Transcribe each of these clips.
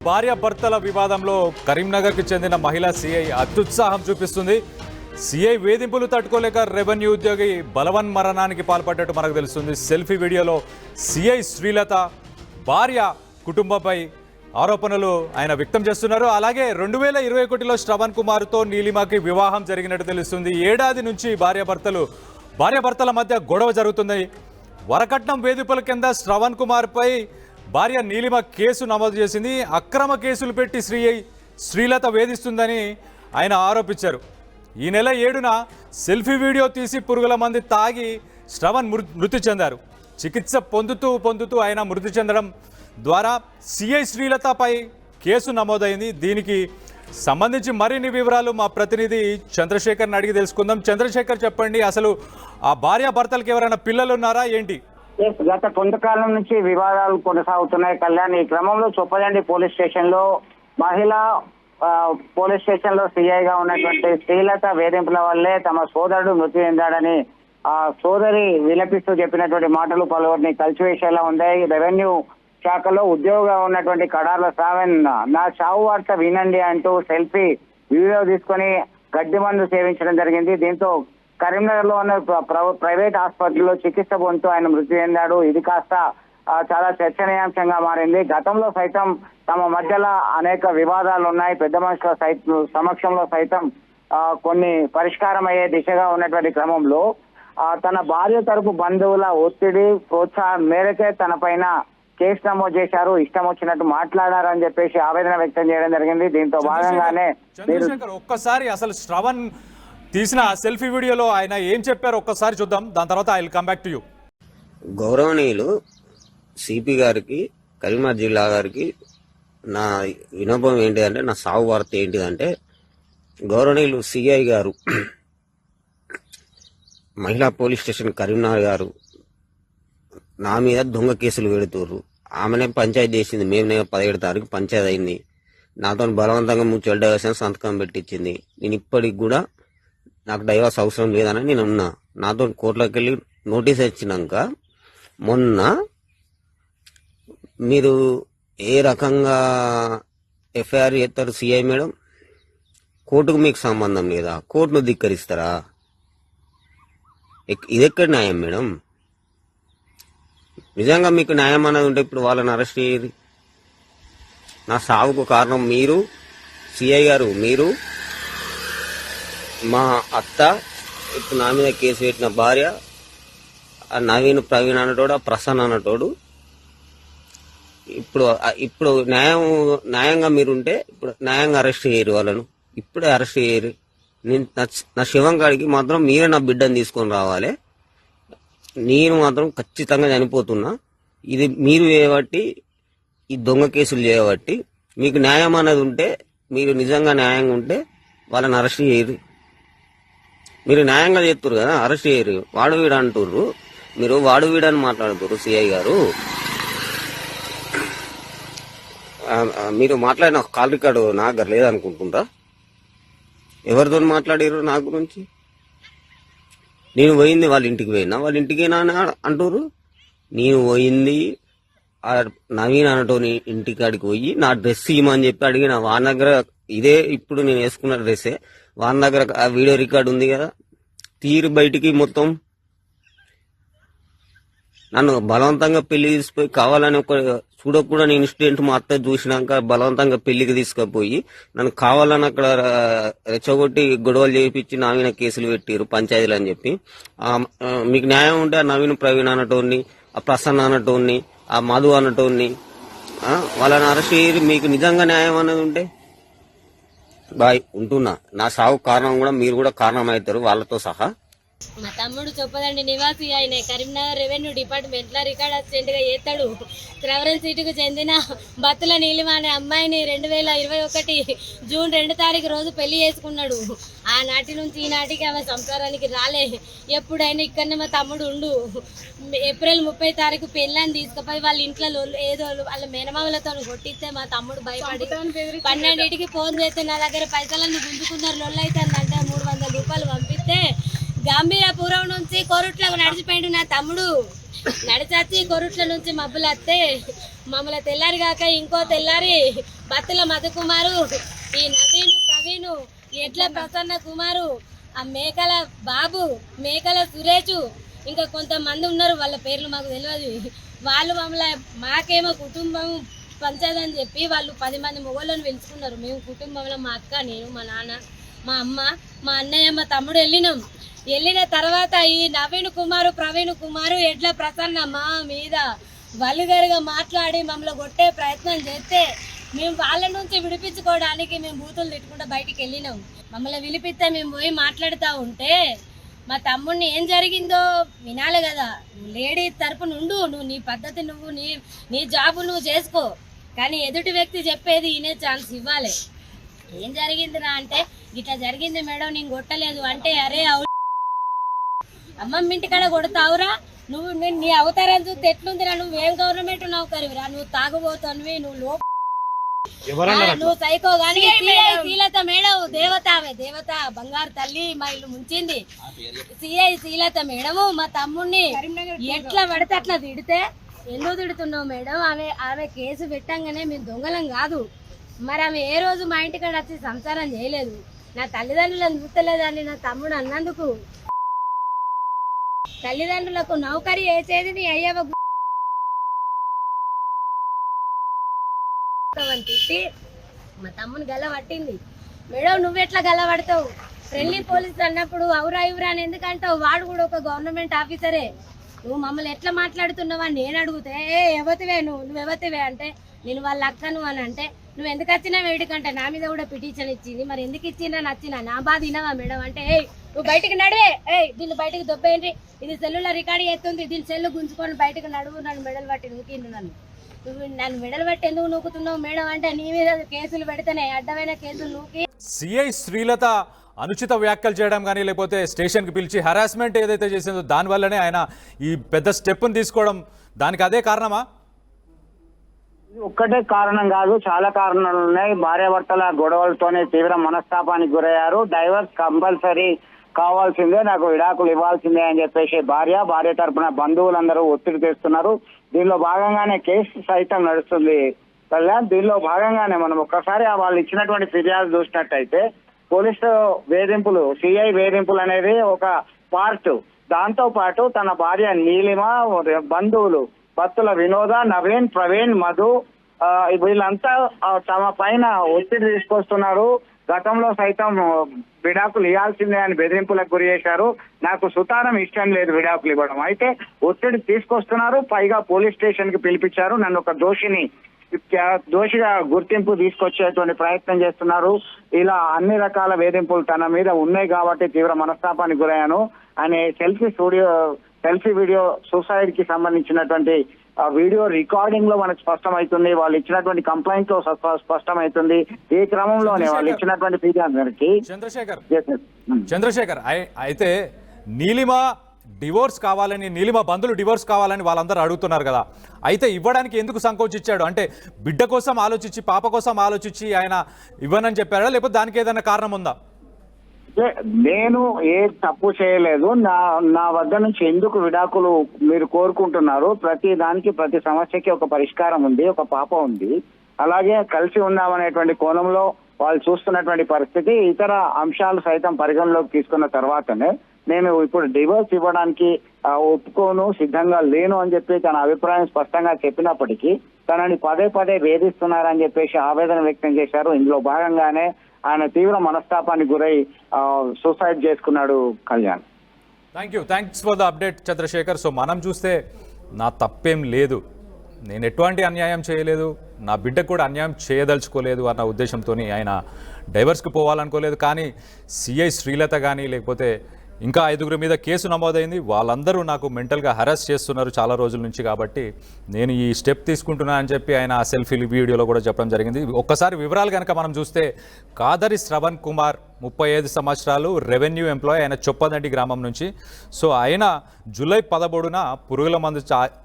భార్యాభర్తల వివాదంలో కరీంనగర్కి చెందిన మహిళా సీఐ అత్యుత్సాహం చూపిస్తుంది. సీఐ వేధింపులు తట్టుకోలేక రెవెన్యూ ఉద్యోగి బలవన్ మరణానికి పాల్పడ్డట్టు మనకు తెలుస్తుంది. సెల్ఫీ వీడియోలో సీఐ శ్రీలత భార్య కుటుంబంపై ఆరోపణలు ఆయన వ్యక్తం చేస్తున్నారు. అలాగే 2021లో శ్రవణ్ కుమార్తో నీలిమకి వివాహం జరిగినట్టు తెలుస్తుంది. ఏడాది నుంచి భార్యాభర్తల మధ్య గొడవ జరుగుతుంది. వరకట్నం వేధింపుల కింద శ్రవణ్ కుమార్పై భార్య నీలిమ కేసు నమోదు చేసింది. అక్రమ కేసులు పెట్టి శ్రీలత వేధిస్తుందని ఆయన ఆరోపించారు. ఈ నెల 7న సెల్ఫీ వీడియో తీసి పురుగుల మంది తాగి శ్రవణ్ మృతి చెందారు. చికిత్స పొందుతూ ఆయన మృతి చెందడం ద్వారా సిఐ శ్రీలతపై కేసు నమోదైంది. దీనికి సంబంధించి మరిన్ని వివరాలు మా ప్రతినిధి చంద్రశేఖర్ని అడిగి తెలుసుకుందాం. చంద్రశేఖర్, చెప్పండి, అసలు ఆ భార్యాభర్తలకు ఎవరైనా పిల్లలు ఉన్నారా ఏంటి? గత కొంతకాలం నుంచి వివాదాలు కొనసాగుతున్నాయి కళ్యాణ్. ఈ క్రమంలో చొప్పదండి పోలీస్ స్టేషన్ లో పోలీస్ స్టేషన్ లో సిఐగా ఉన్నటువంటి శ్రీలత వేధింపుల వల్లే తమ సోదరుడు మృతి చెందాడని ఆ సోదరి విలపిస్తూ చెప్పినటువంటి మాటలు పలువురిని కలిసివేసేలా ఉన్నాయి. రెవెన్యూ శాఖలో ఉద్యోగంగా ఉన్నటువంటి కడార్ల శ్రావణ్ నా చావు వార్త వినండి అంటూ సెల్ఫీ వీడియో తీసుకొని గడ్డి మందు సేవించడం జరిగింది. దీంతో కరీంనగర్ లో ఉన్న ప్రైవేట్ ఆసుపత్రిలో చికిత్స పొందుతూ ఆయన మృతి చెందాడు. ఇది కాస్త చాలా చర్చనీయాంశంగా మారింది. గతంలో సైతం తమ మధ్యలో అనేక వివాదాలు ఉన్నాయి. పెద్ద మనుషుల సమక్షంలో సైతం కొన్ని పరిష్కారం అయ్యే దిశగా ఉన్నటువంటి క్రమంలో తన భార్య తరపు బంధువుల ఒత్తిడి ప్రోత్సాహం మేరకే తన పైన కేసు నమోదు చేశారు. ఇష్టం వచ్చినట్టు మాట్లాడారని చెప్పేసి ఆవేదన వ్యక్తం చేయడం జరిగింది. దీంతో భాగంగానే ఒక్కసారి అసలు శ్రవణ్ తీసిన సెల్ఫీ వీడియోలో ఆయన ఏం చెప్పారు ఒక్కసారి చూద్దాం. దాని తర్వాత I will come back to you. గౌరవనీయులు సిపి గారికి, కరీంనగర్ జిల్లా గారికి నా వినోభం ఏంటిదంటే, నా సాగు వార్త ఏంటిదంటే, గౌరవనీయులు సిఐ గారు మహిళా పోలీస్ స్టేషన్ కరీంనగర్ గారు నా మీద దొంగ కేసులు పెడుతుర్రు. ఆమెనే పంచాయతీ చేసింది. మేమే 17 తారీఖు పంచాయతీ అయింది. నాతో బలవంతంగా మ్యూచువల్ డైవర్షన్ సంతకం పెట్టించింది. నేను ఇప్పటికి కూడా నాకు డైవర్స్ అవసరం లేదని నేను ఉన్నా. నాతో కోర్టులోకి వెళ్ళి నోటీస్ ఇచ్చినాక మొన్న మీరు ఏ రకంగా ఎఫ్ఐఆర్ చేస్తారు సిఐ మేడం? కోర్టుకు మీకు సంబంధం లేదా? కోర్టును ధిక్కరిస్తారా? ఇదెక్కడ న్యాయం మేడం? నిజంగా మీకు న్యాయం అన్నది ఉంటే ఇప్పుడు వాళ్ళని అరెస్ట్ చేయరు. నా సావుకు కారణం మీరు, సిఐ గారు, మీరు, మా అత్త, ఇప్పుడు నా మీద కేసు పెట్టిన భార్య, ఆ నవీన్ ప్రవీణ్ అన్నటోడు, ఆ ప్రసన్న అన్నటోడు. ఇప్పుడు న్యాయంగా మీరుంటే ఇప్పుడు న్యాయంగా అరెస్ట్ చేయరు వాళ్ళను. ఇప్పుడే అరెస్ట్ చేయరు. నేను నా శివం కాడికి మాత్రం మీరే నా బిడ్డను తీసుకొని రావాలి. నేను మాత్రం ఖచ్చితంగా చనిపోతున్నా. ఇది మీరు చేయబట్టి, ఈ దొంగ కేసులు చేయబట్టి. మీకు న్యాయం అన్నది ఉంటే, మీరు నిజంగా న్యాయంగా ఉంటే వాళ్ళని అరెస్ట్ చేయరు. మీరు న్యాయంగా చేస్తున్నారు కదా, అరెస్ట్ చేయరు. వాడు వీడు అంటుర్రు, మీరు వాడు వీడని మాట్లాడుతుర్రు. సిఐ గారు, మీరు మాట్లాడిన కాల్ రికార్డు నా దగ్గర లేదనుకుంటుందా? ఎవరితో మాట్లాడారు నా గురించి? నేను పోయింది వాళ్ళ ఇంటికి పోయినా, వాళ్ళ ఇంటికి అంటారు. నేను పోయింది నవీన్ అనటోని ఇంటికాడికి పోయి నా డ్రెస్ ఇవ్వమని చెప్పి అడిగిన. వాని దగ్గర ఇదే ఇప్పుడు నేను వేసుకున్న డ్రెస్సే. వాని దగ్గర ఆ వీడియో రికార్డు ఉంది కదా, తీరు బయటికి మొత్తం. నన్ను బలవంతంగా పెళ్లి తీసుకుపోయి కావాలని ఒక చూడకుండా నేను ఇన్సిడెంట్ మా అత్త చూసినాక బలవంతంగా పెళ్లికి తీసుకుపోయి నన్ను కావాలని అక్కడ రెచ్చగొట్టి గొడవలు చేయించి నా మీద కేసులు పెట్టారు పంచాయతీలు అని చెప్పి. మీకు న్యాయం ఉంటే ఆ నవీన్ ప్రవీణ్ అనటోని, ఆ ప్రసన్న అనటోని, ఆ మధు అనటోని వాళ్ళని అరెస్ట్ చేసి మీకు నిజంగా న్యాయం అనేది ఉంటే బాయ్ ఉంటున్నా. నా సాగు కారణం కూడా మీరు కూడా కారణం అవుతారు వాళ్ళతో సహా. మా తమ్ముడు చొప్పదండి నివాసి ఆయన కరీంనగర్ రెవెన్యూ డిపార్ట్మెంట్ లో రికార్డ్ అసిస్టెంట్ గా చేస్తాడు. ట్రావెల్ సీటుకు చెందిన బత్తుల నీలిమ అనే అమ్మాయిని 2021 జూన్ 2 తారీఖు రోజు పెళ్లి చేసుకున్నాడు. ఆనాటి నుంచి ఈనాటికి ఆమె సంసారానికి రాలే. ఎప్పుడైనా ఇక్కడనే మా తమ్ముడు ఉండు. ఏప్రిల్ 30 తారీఖు పెళ్ళని తీసుకుపోయి వాళ్ళ ఇంట్లో ఏదో వాళ్ళ మేనమామలతో కొట్టిస్తే మా తమ్ముడు భయపడి 12ంటికి ఫోన్ చేస్తే నా దగ్గర పైసలన్నీ గుంజుకున్నారు. లొల్లైతే అంటే 300 రూపాయలు పంపిస్తే గంభీరపురం నుంచి కోరుట్లకు నడిచిపోయిండు నా తమ్ముడు. నడిచొచ్చి కొరుట్ల నుంచి మబ్బులు వస్తే మమ్మల్ని తెల్లారి కాక ఇంకో తెల్లారి బత్తుల మధుకుమారు, ఈ నవీను, ప్రవీణు, ఎడ్ల ప్రసన్న కుమారు, ఆ మేకల బాబు, మేకల సురేషు, ఇంకా కొంతమంది ఉన్నారు, వాళ్ళ పేర్లు మాకు తెలియదు. వాళ్ళు మమ్మల్ని మాకేమో కుటుంబం పంచదని చెప్పి వాళ్ళు 10 మంది మొగోళ్ళని పిలుచుకున్నారు. మేము కుటుంబంలో మా అక్క, నేను, మా నాన్న, మా అమ్మ, మా అన్నయ్య, మా తమ్ముడు వెళ్ళిన తర్వాత ఈ నవీన్ కుమారు, ప్రవీణ్ కుమారు, ఎడ్ల ప్రసన్న మా మీద వల్గర్గా మాట్లాడి మమ్మల్ని కొట్టే ప్రయత్నం చేస్తే మేము వాళ్ళ నుంచి విడిపించుకోవడానికి మేము బూతులు తిట్టుకుంటూ బయటికి వెళ్ళినాం. మమ్మల్ని విలిపిస్తే మేము పోయి మాట్లాడుతూ ఉంటే మా తమ్ముడిని ఏం జరిగిందో వినాలి కదా. లేడీ తరపు నుండు, నువ్వు నీ పద్ధతి, నువ్వు నీ జాబు నువ్వు చేసుకో, కానీ ఎదుటి వ్యక్తి చెప్పేది వినే ఛాన్స్ ఇవ్వాలి. ఏం జరిగిందిరా అంటే, ఇట్లా జరిగింది మేడం, నేను కొట్టలేదు అంటే, అరే అమ్మమ్మ ఇంటికాడ కొడతావురా నువ్వు, నీ అవతారం చూస్తే ఎట్లుందిరా, నువ్వేం గవర్నమెంట్ నౌకరివిరా, నువ్వు తాగుబోతానివి, నువ్వు సైకో గాని. శ్రీలత మేడం దేవత, ఆమె దేవత, బంగారు తల్లి, మా ఇల్లు ముంచింది. సిఐ శ్రీలత మేడము మా తమ్ముడిని ఎట్లా పడితే అట్లా తిడితే, ఎందుకు తిడుతున్నావు మేడం, ఆమె కేసు పెట్టంగానే మేము దొంగలం కాదు. మరి ఆమె ఏ రోజు మా ఇంటికాడ వచ్చి సంసారం చేయలేదు, నా తల్లిదండ్రులను చూస్తలేదని నా తమ్ముడు అన్నందుకు. తల్లిదండ్రులకు నౌకరీ వేసేది నీ అయ్యవ తిట్టి మా తమ్ముని గల్ల పట్టింది. మేడం నువ్వెట్లా గల్ల పడతావు, ఫ్రెండ్లీ పోలీస్ అన్నప్పుడు అవురా ఇవురా అని ఎందుకంటావు, వాడు కూడా ఒక గవర్నమెంట్ ఆఫీసరే. నువ్వు మమ్మల్ని ఎట్లా మాట్లాడుతున్నావా నేను అడిగితే, ఎవతివే నువ్వెవతివే అంటే, నేను వాళ్ళ అక్కను అని అంటే, నువ్వు ఎందుకు వచ్చినావు వేడికంటే, నా మీద కూడా పిటిషన్ ఇచ్చింది, మరి ఎందుకు ఇచ్చిందని వచ్చినా, నా బాధ వినవా మేడం అంటే, నువ్వు బయటకు నడివే, దీన్ని బయటకు దొబ్బేయండి, ఇది సెల్లులో రికార్డ్ చేస్తుంది, దీని సెల్లు గుంజుకొని బయటకు నడువు, నన్ను మెడలు పట్టి నూకిండు. నువ్వు నన్ను మెడలు పట్టి ఎందుకు నూకుతున్నావు మేడం అంటే, నీ మీద కేసులు పెడితేనే అడ్డమైన కేసులు నూకి. సిఐ శ్రీలత అనుచిత వ్యాఖ్యలు చేయడం కానీ, లేకపోతే స్టేషన్కి పిలిచి హరాస్మెంట్ ఏదైతే చేసిందో దానివల్లనే ఆయన ఈ పెద్ద స్టెప్ని తీసుకోవడం, దానికి అదే కారణమా? ఒక్కటే కారణం కాదు, చాలా కారణాలు ఉన్నాయి. భార్యాభర్తల గొడవలతోనే తీవ్ర మనస్తాపానికి గురయ్యారు. డైవర్స్ కంపల్సరీ కావాల్సిందే, నాకు విడాకులు ఇవ్వాల్సిందే అని చెప్పేసి భార్య తరపున బంధువులందరూ ఒత్తిడి తెస్తున్నారు. దీనిలో భాగంగానే కేసు సైతం నడుస్తుంది కళ్యాణ్. దీనిలో భాగంగానే మనం ఒక్కసారి వాళ్ళు ఇచ్చినటువంటి ఫిర్యాదు చూసినట్టయితే, పోలీసు వేధింపులు, సిఐ వేధింపులు అనేది ఒక పార్ట్. దాంతో పాటు తన భార్య నీలిమ, బంధువులు బత్తుల వినోద, నవీన్, ప్రవీణ్, మధు, వీళ్ళంతా తమ పైన ఒత్తిడి తీసుకొస్తున్నారు. గతంలో సైతం విడాకులు ఇవ్వాల్సిందే అని బెదిరింపులకు గురి చేశారు. నాకు సుతారం ఇష్టం లేదు విడాకులు ఇవ్వడం, అయితే ఒత్తిడి తీసుకొస్తున్నారు. పైగా పోలీస్ స్టేషన్ కి పిలిపించారు. నన్ను ఒక దోషిగా గుర్తింపు తీసుకొచ్చేటువంటి ప్రయత్నం చేస్తున్నారు. ఇలా అన్ని రకాల వేధింపులు తన మీద ఉన్నాయి కాబట్టి తీవ్ర మనస్తాపానికి గురయ్యాను అనే సెల్ఫీ వీడియో సూసైడ్ కి సంబంధించినటువంటి వీడియో రికార్డింగ్ లో మనకు స్పష్టమవుతుంది. వాళ్ళు ఇచ్చినటువంటి కంప్లైంట్ లో స్పష్టమవుతుంది. ఈ క్రమంలోనే వాళ్ళు ఇచ్చినటువంటి ఫిర్యాదుకి చంద్రశేఖర్ అయితే నీలిమ డివోర్స్ కావాలని, నీలిమ బంధువులు డివోర్స్ కావాలని వాళ్ళందరూ అడుగుతున్నారు కదా, అయితే ఇవ్వడానికి ఎందుకు సంకోచించాడు? అంటే బిడ్డ కోసం ఆలోచించి, పాప కోసం ఆలోచించి ఆయన ఇవ్వనని చెప్పాడా, లేకపోతే దానికి ఏదైనా కారణం ఉందా? నేను ఏ తప్పు చేయలేదు. నా వద్ద నుంచి ఎందుకు విడాకులు మీరు కోరుకుంటున్నారు? ప్రతి దానికి, ప్రతి సమస్యకి ఒక పరిష్కారం ఉంది, ఒక పాప ఉంది. అలాగే కలిసి ఉందామనేటువంటి కోణంలో వాళ్ళు చూస్తున్నటువంటి పరిస్థితి, ఇతర అంశాలు సైతం పరిగణలోకి తీసుకున్న తర్వాతనే నేను ఇప్పుడు డివోర్స్ ఇవ్వడానికి ఒప్పుకోను, సిద్ధంగా లేను అని చెప్పి తన అభిప్రాయం స్పష్టంగా చెప్పినప్పటికీ తనని పదే వేధిస్తున్నారని చెప్పేసి ఆవేదన వ్యక్తం చేశారు. ఇందులో భాగంగానే ఆయన తీవ్ర మనస్తాపానికి గురై సూసైడ్ చేసుకున్నాడు Kalyan. Thanks for the update Chandrashekar. So మనం చూస్తే నా తప్పేం లేదు, నేను ఎటువంటి అన్యాయం చేయలేదు, నా బిడ్డకు కూడా అన్యాయం చేయదలుచుకోలేదు అన్న ఉద్దేశంతో ఆయన డైవర్స్కి పోవాలనుకోలేదు. కానీ సిఐ శ్రీలత కానీ, లేకపోతే ఇంకా 5గురి మీద కేసు నమోదైంది. వాళ్ళందరూ నాకు మెంటల్గా హరాస్ చేస్తున్నారు చాలా రోజుల నుంచి, కాబట్టి నేను ఈ స్టెప్ తీసుకుంటున్నా అని చెప్పి ఆయన ఆ సెల్ఫీ వీడియోలో కూడా చెప్పడం జరిగింది. ఒక్కసారి వివరాలు కనుక మనం చూస్తే, కాదరి శ్రవణ్ కుమార్ 35 సంవత్సరాలు, రెవెన్యూ ఎంప్లాయ్, ఆయన చొప్పదండి గ్రామం నుంచి. సో ఆయన జూలై 13న పురుగుల మందు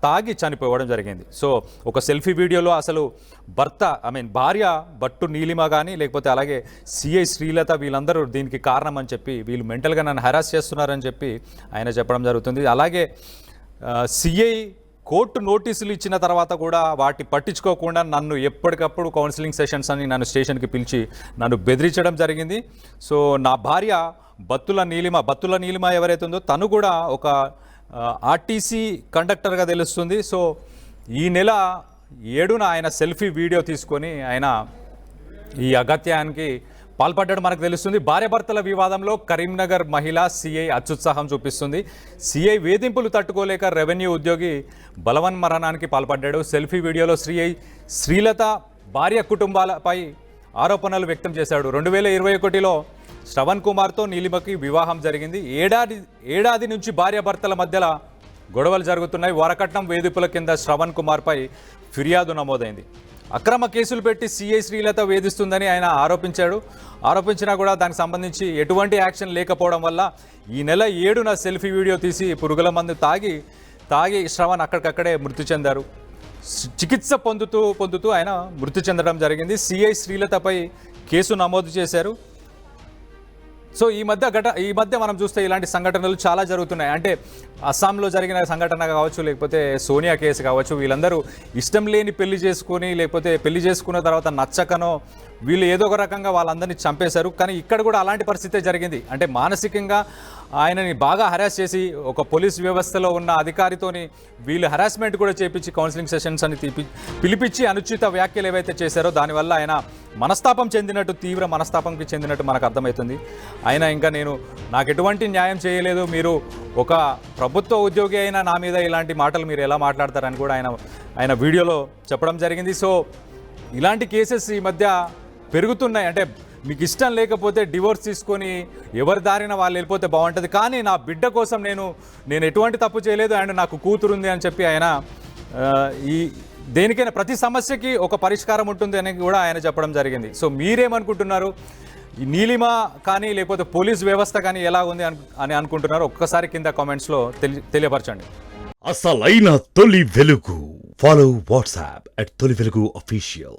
తాగి చనిపోవడం జరిగింది. సో ఒక సెల్ఫీ వీడియోలో అసలు భార్య బట్టు నీలిమ కానీ, లేకపోతే అలాగే సిఐ శ్రీలత, వీళ్ళందరూ దీనికి కారణం అని చెప్పి, వీళ్ళు మెంటల్గా నన్ను హరాస్ చేస్తున్నారని చెప్పి ఆయన చెప్పడం జరుగుతుంది. అలాగే సిఐ కోర్టు నోటీసులు ఇచ్చిన తర్వాత కూడా వాటి పట్టించుకోకుండా నన్ను ఎప్పటికప్పుడు కౌన్సిలింగ్ సెషన్స్ అని నన్ను స్టేషన్కి పిలిచి నన్ను బెదిరించడం జరిగింది. సో నా భార్య బత్తుల నీలిమ ఎవరైతే ఉందో తను కూడా ఒక ఆర్టీసీ కండక్టర్గా తెలుస్తుంది. సో ఈ నెల 7న ఆయన సెల్ఫీ వీడియో తీసుకొని ఆయన ఈ అగత్యానికి పాల్పడ్డాడు మనకు తెలుస్తుంది. భార్యాభర్తల వివాదంలో కరీంనగర్ మహిళ సిఐ అత్యుత్సాహం చూపిస్తుంది. సిఐ వేధింపులు తట్టుకోలేక రెవెన్యూ ఉద్యోగి బలవన్మరణానికి పాల్పడ్డాడు. సెల్ఫీ వీడియోలో శ్రీలత భార్య కుటుంబాలపై ఆరోపణలు వ్యక్తం చేశాడు. 2021లో శ్రవణ్ కుమార్తో నీలిమకి వివాహం జరిగింది. ఏడాది నుంచి భార్యాభర్తల మధ్యలో గొడవలు జరుగుతున్నాయి. వరకట్నం వేధింపుల కింద శ్రవణ్ కుమార్పై ఫిర్యాదు నమోదైంది. అక్రమ కేసులు పెట్టి సిఐ శ్రీలత వేధిస్తుందని ఆయన ఆరోపించినా కూడా దానికి సంబంధించి ఎటువంటి యాక్షన్ లేకపోవడం వల్ల ఈ నెల 7న సెల్ఫీ వీడియో తీసి పురుగుల మందు తాగి శ్రవణ్ అక్కడికక్కడే మృతి చెందారు. చికిత్స పొందుతూ ఆయన మృతి చెందడం జరిగింది. సిఐ శ్రీలతపై కేసు నమోదు చేశారు. సో ఈ మధ్య మనం చూస్తే ఇలాంటి సంఘటనలు చాలా జరుగుతున్నాయి. అంటే అస్సాంలో జరిగిన సంఘటన కావచ్చు, లేకపోతే సోనియా కేసు కావచ్చు, వీళ్ళందరూ ఇష్టం లేని పెళ్లి చేసుకుని, లేకపోతే పెళ్లి చేసుకున్న తర్వాత నచ్చకనో వీళ్ళు ఏదో ఒక రకంగా వాళ్ళందరినీ చంపేశారు. కానీ ఇక్కడ కూడా అలాంటి పరిస్థితే జరిగింది. అంటే మానసికంగా ఆయనని బాగా హరాస్ చేసి ఒక పోలీస్ వ్యవస్థలో ఉన్న అధికారితోని వీళ్ళు హరాస్మెంట్ కూడా చేపించి కౌన్సిలింగ్ సెషన్స్ అని పిలిపించి అనుచిత వ్యాఖ్యలు ఏవైతే చేశారో దానివల్ల ఆయన తీవ్ర మనస్తాపంకి చెందినట్టు మనకు అర్థమవుతుంది. ఆయన ఇంకా నాకు ఎటువంటి న్యాయం చేయలేదు, మీరు ఒక ప్రభుత్వ ఉద్యోగి అయినా నా మీద ఇలాంటి మాటలు మీరు ఎలా మాట్లాడతారని కూడా ఆయన వీడియోలో చెప్పడం జరిగింది. సో ఇలాంటి కేసెస్ ఈ మధ్య పెరుగుతున్నాయి. అంటే మీకు ఇష్టం లేకపోతే డివోర్స్ తీసుకొని ఎవరి దారిన వాళ్ళు వెళ్ళిపోతే బాగుంటుంది, కానీ నా బిడ్డ కోసం నేను ఎటువంటి తప్పు చేయలేదు అండ్ నాకు కూతురుంది అని చెప్పి ఆయన దేనికైనా ప్రతి సమస్యకి ఒక పరిష్కారం ఉంటుంది అని కూడా ఆయన చెప్పడం జరిగింది. సో మీరేమనుకుంటున్నారు? ఈ నీలిమ కానీ లేకపోతే పోలీస్ వ్యవస్థ కానీ ఎలా ఉంది అని అనుకుంటున్నారు? ఒక్కసారి కింద కామెంట్స్లో తెలియపరచండి. అసలైన తొలి వెలుగు. ఫాలో వాట్సాప్ @తొలి వెలుగు official.